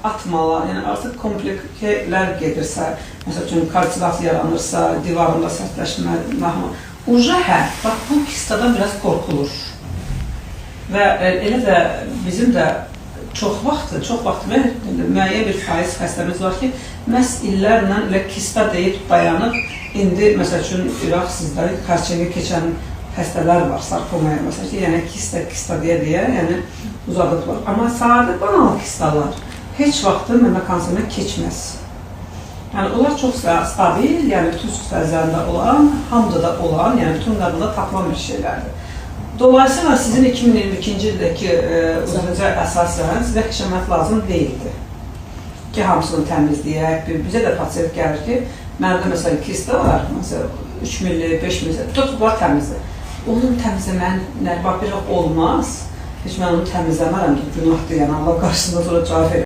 atmalar, yəni artıq kompliklər gedirsə, məsəl üçün kalsivat yaranırsa, divarında sərtləşmə, uca bax bu kistadan biraz qorxulur. Və elə də bizim də çox vaxt müəyyən bir faiz xəstəmiz var ki, məhz illərlə elə kista deyib dayanıb, indi məsəl üçün İraq sizdə xərçəngə keçən xəstələr var, sarkomaya məsəl ki, yəni kista deyə, yəni uzadıblar. Amma sadə banal kistalar heç vaxtı məmə kanserine keçməz. Yəni onlar çox stabil, yəni bütün süxtəzlərində olan, hamıda olan, yəni bütün qadında tapılan bir şeylərdir. Dolayısıyla sizin 2022-ci ildəki uzunca əsasən sizə xişəmət lazım deyildi. Ki, hamısını təmizləyək, bizə də pasiyent gəlir ki, məndə məsələn kista var, məsələn 3 milli, 5 milli, tutublar təmizdir. Onun təmizləmənin bir olmaz, heç mən onu təmizləmərəm ki, günahdır, yəni Allah qarşısında sonra cavab verir.